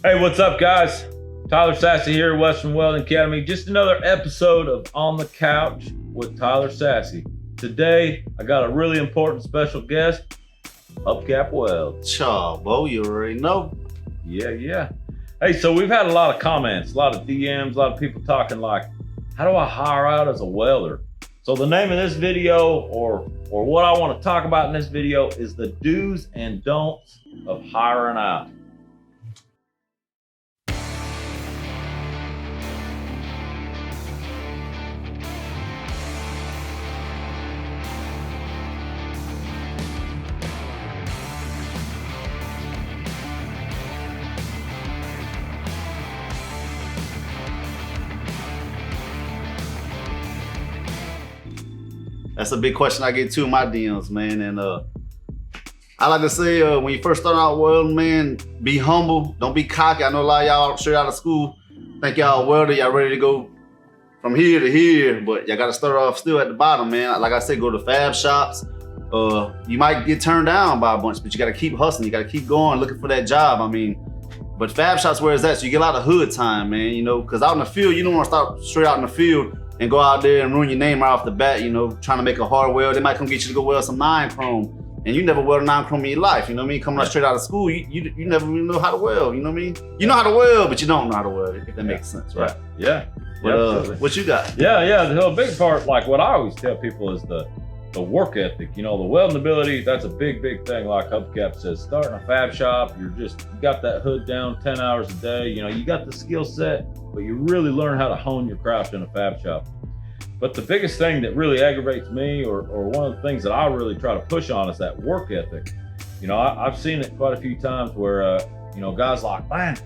Hey, what's up, guys? Tyler Sassy here, Western Welding Academy. Just another episode of On the Couch with Tyler Sassy. Today, I got a really important special guest, Hubcap Weld. Chaw, Bo, you already know. Yeah. Hey, so we've had a lot of comments, a lot of DMs, a lot of people talking like, how do I hire out as a welder? So the name of this video, or what I want to talk about in this video, is the do's and don'ts of hiring out. That's a big question I get too in my DMs, man. And I like to say, when you first start out welding, man, be humble. Don't be cocky. I know a lot of y'all straight out of school think y'all a welder, y'all ready to go from here to here, but y'all got to start off still at the bottom, man. Like I said, go to fab shops. You might get turned down by a bunch, but you got to keep hustling. You got to keep going, looking for that job. I mean, but fab shops, where is that? So you get a lot of hood time, man, you know, because out in the field, you don't want to start straight out in the field and go out there and ruin your name right off the bat, you know, trying to make a hard weld. They might come get you to go weld some 9 chrome, and you never weld a 9 chrome in your life, you know what I mean? Coming out straight out of school, you never really know how to weld, you know what I mean? You know how to weld, but you don't know how to weld, if that makes sense, right? Yeah. But what you got? Yeah. The big part, like what I always tell people, is the work ethic. You know, the welding ability, that's a big thing. Like Hubcap says, starting a fab shop, you got that hood down 10 hours a day. You know, you got the skill set, but you really learn how to hone your craft in a fab shop. But the biggest thing that really aggravates me, or one of the things that I really try to push on, is that work ethic. You know, I've seen it quite a few times where, you know, guys like, man,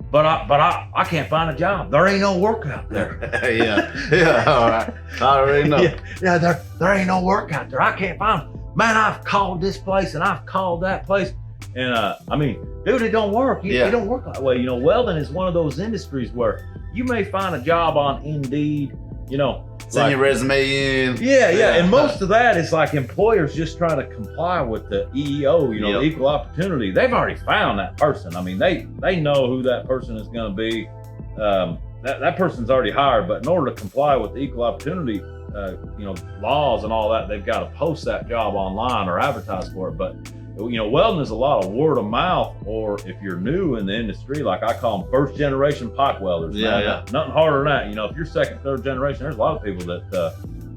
but I can't find a job. There ain't no work out there. yeah, all right. I already know. Yeah, there ain't no work out there. I can't find them. Man, I've called this place and I've called that place. And I mean, dude, it don't work. It don't work that way. You know, welding is one of those industries where you may find a job on Indeed, you know. Send your resume in. Yeah. And most of that is like employers just trying to comply with the EEO, you know, the equal opportunity. They've already found that person. I mean, they know who that person is going to be. That person's already hired, but in order to comply with the equal opportunity, you know, laws and all that, they've got to post that job online or advertise for it. But you know, welding is a lot of word of mouth, or if you're new in the industry, like I call them first generation pipe welders. Yeah. Nothing harder than that. You know, if you're second, third generation, there's a lot of people that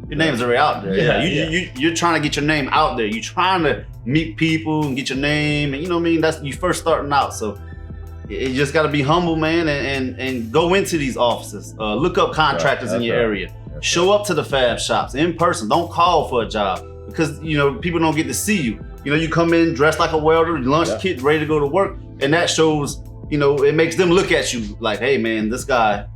your name's already out there. You're trying to get your name out there. You're trying to meet people and get your name, and you know what I mean? That's you first starting out. So you just got to be humble, man, and go into these offices. Look up contractors in your area. Show up to the fab shops in person. Don't call for a job, because you know people don't get to see you. You know, you come in dressed like a welder, lunch kit, ready to go to work, and that shows, you know, it makes them look at you like, hey man, this guy,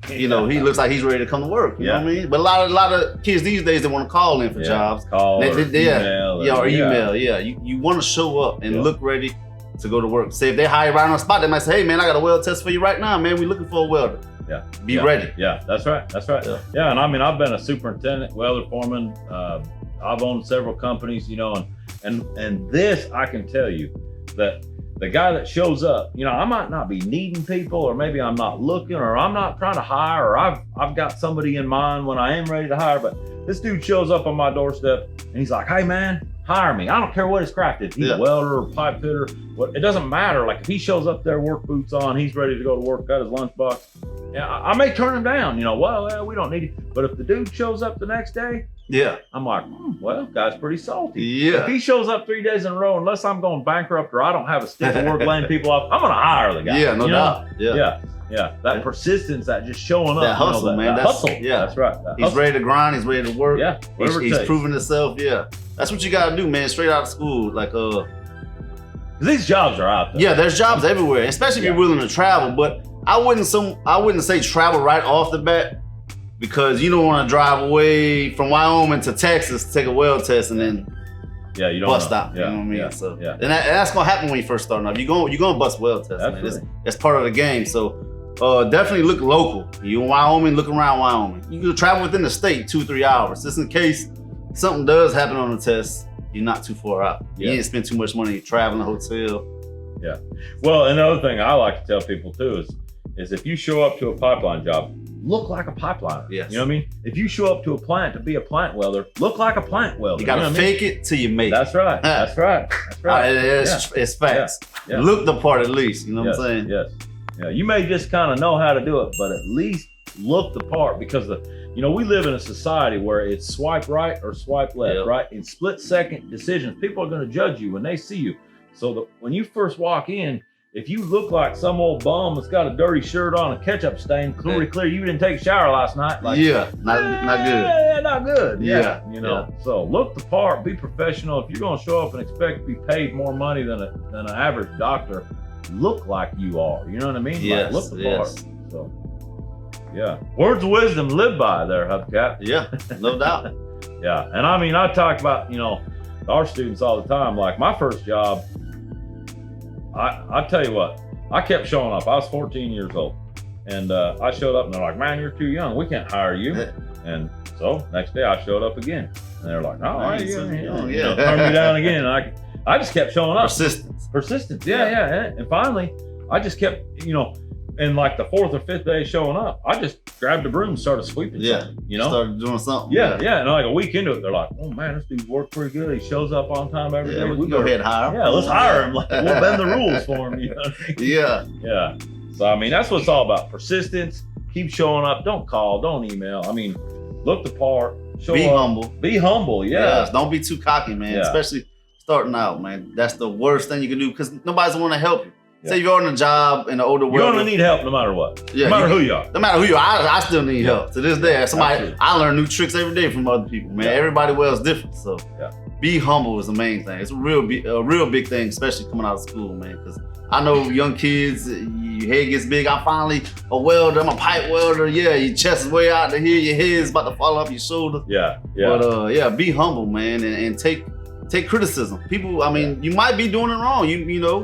you know, he looks like he's ready to come to work. You know what I mean? But a lot of kids these days, they want to call in for jobs. Email. You want to show up and look ready to go to work. Say if they hire right on the spot, they might say, hey man, I got a weld test for you right now, man. We looking for a welder. Be ready. Yeah, that's right. Yeah, and I mean, I've been a superintendent, welder, foreman. I've owned several companies, you know, and this, I can tell you that the guy that shows up, you know, I might not be needing people, or maybe I'm not looking, or I'm not trying to hire, or I've got somebody in mind when I am ready to hire, but this dude shows up on my doorstep and he's like, hey man, hire me. I don't care what his craft is. He's a welder or pipe fitter. It doesn't matter. Like if he shows up there, work boots on, he's ready to go to work, got his lunchbox. Yeah, I may turn him down, you know, well, we don't need it. But if the dude shows up the next day, I'm like, well, guy's pretty salty. If he shows up 3 days in a row, unless I'm going bankrupt or I don't have a stick of work laying people off, I'm gonna hire the guy. No doubt. Yeah. That persistence, that just showing up. That hustle, you know, man. That hustle. That's right. He's ready to grind. He's ready to work. Yeah. He's proven himself. Yeah. That's what you gotta do, man. Straight out of school, like these jobs are out there. Yeah, there's jobs everywhere, especially if you're willing to travel. But I wouldn't say travel right off the bat, because you don't want to drive away from Wyoming to Texas to take a weld test and then you don't bust know. out. You know what I mean? Yeah. And that's gonna happen when you first start off. You're gonna bust weld tests. Man. That's part of the game. So definitely look local. You in Wyoming, look around Wyoming. You can travel within the state 2-3 hours, just in case something does happen on the test. You're not too far out. You didn't spend too much money traveling, hotel. Yeah. Well, another thing I like to tell people too is if you show up to a pipeline job, look like a pipeliner. Yes. You know what I mean? If you show up to a plant to be a plant welder, look like a plant welder. You gotta fake it till you make it. That's right. That's right. That's right. It's facts. Yeah. Look the part at least. You know what I'm saying? Yes. Yeah. You may just kind of know how to do it, but at least look the part, because we live in a society where it's swipe right or swipe left, right? In split-second decisions, people are going to judge you when they see you. So when you first walk in, if you look like some old bum that's got a dirty shirt on, a ketchup stain, clear, you didn't take a shower last night. Like, not good. Yeah, not good. Yeah. So look the part, be professional. If you're going to show up and expect to be paid more money than an average doctor, look like you are. You know what I mean? Yes. Like, look the part. So. Yeah, words of wisdom live by there, Hubcap. Yeah, no doubt. Yeah, and I mean, I talk about, our students all the time. Like my first job, I tell you what, I kept showing up. I was 14 years old, and I showed up, and they're like, "Man, you're too young. We can't hire you." And so next day I showed up again, and they're like, "Oh, right, turn me down again." And I just kept showing up. Persistence. Yeah. And finally, I just kept, and like the fourth or fifth day showing up, I just grabbed the broom and started sweeping. Started doing something. Yeah. And like a week into it, they're like, "Oh man, this dude's worked pretty good. He shows up on time every day. We go ahead and hire him. Yeah, let's hire him. Like, we'll bend the rules for him." You know what I mean? Yeah. So I mean, that's what it's all about: persistence. Keep showing up. Don't call. Don't email. I mean, look the part. Be humble. Be humble. Yeah. Don't be too cocky, man. Especially starting out, man. That's the worst thing you can do, because nobody's want to help you. Say you're on a job in the older world. You're gonna need help no matter what. No matter who you are. No matter who you are, I still need help. To this day, I learn new tricks every day from other people, man. Everybody welds different. So be humble is the main thing. It's a real big thing, especially coming out of school, man. Because I know young kids, your head gets big. I'm finally a welder, I'm a pipe welder. Yeah, your chest is way out to here, your head's about to fall off your shoulder. But be humble, man, and take criticism. People, I mean, you might be doing it wrong.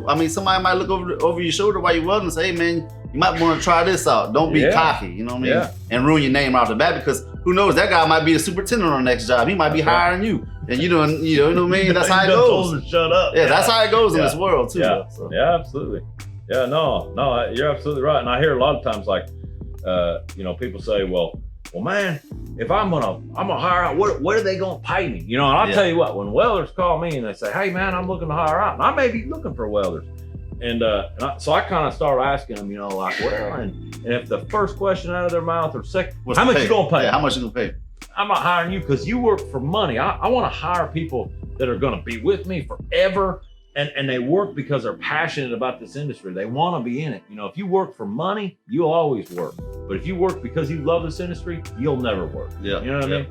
I mean, somebody might look over your shoulder while you're welding and say, "Hey, man, you might want to try this out. Don't be cocky." You know what I mean? And ruin your name right off the bat, because who knows? That guy might be the superintendent on the next job. He might be hiring you, and you know what I mean? That's how it goes. Shut up. Yeah, that's how it goes in this world too. Yeah, absolutely. Yeah, no, you're absolutely right. And I hear a lot of times, like, people say, well, man, if I'm gonna hire out, what are they gonna pay me? And I'll tell you what, when welders call me and they say, "Hey man, I'm looking to hire out," and I may be looking for welders, so I kind of start asking them, like, well, and if the first question out of their mouth or second, how much you gonna pay? Yeah, how much you gonna pay? I'm not hiring you because you work for money. I want to hire people that are gonna be with me forever. And they work because they're passionate about this industry. They want to be in it. If you work for money, you'll always work. But if you work because you love this industry, you'll never work. Yeah. You know what I mean?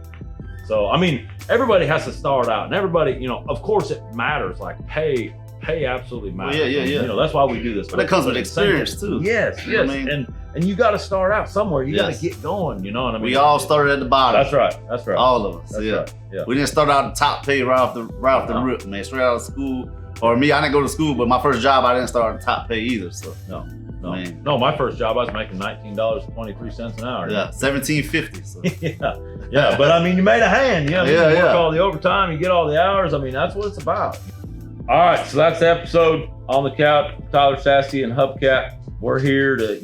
So, I mean, everybody has to start out, and everybody, of course it matters. Like pay absolutely matters. Yeah. That's why we do this. But it comes with experience too. Yes. You know what I mean? And you got to start out somewhere. You got to get going. You know what I mean? We all started at the bottom. That's right. All of us. That's right. Yeah. We didn't start out the top pay right off the rip, man. Straight out of school. Or me, I didn't go to school, but my first job, I didn't start at the top pay either. So no, my first job, I was making $19.23 an hour. Yeah, $17.50. So. yeah. But I mean, you made a hand. You work all the overtime, you get all the hours. I mean, that's what it's about. All right, so that's the episode on the couch. Tyler Sassy and Hubcap. We're here to,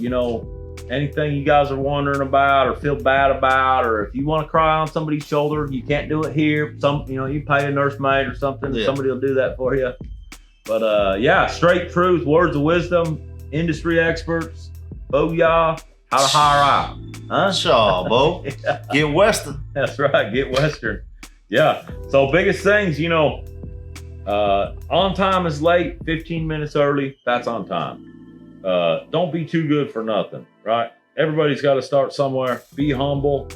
anything you guys are wondering about or feel bad about, or if you want to cry on somebody's shoulder, you can't do it here. You pay a nursemaid or something. Somebody will do that for you. But straight truth, words of wisdom, industry experts, booyah, how to hire out. Huh? Sure, Bo. Get Western. That's right, get Western. Yeah. So biggest things, on time is late, 15 minutes early, that's on time. Don't be too good for nothing, right? Everybody's got to start somewhere. Be humble.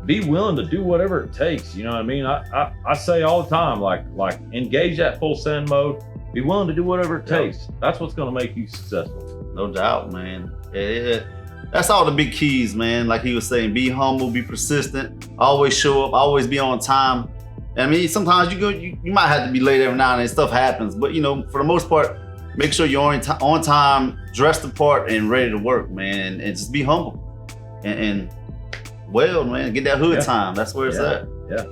Be willing to do whatever it takes. You know what I mean? I say all the time, like engage that full send mode. Be willing to do whatever it takes. That's what's going to make you successful. No doubt, man. That's all the big keys, man. Like he was saying, be humble, be persistent, always show up, always be on time. I mean, sometimes you might have to be late every now and then. Stuff happens, but for the most part, make sure you're on time, dress the part, and ready to work, man. And just be humble and weld, man. Get that hood time. That's where it's at. Yeah.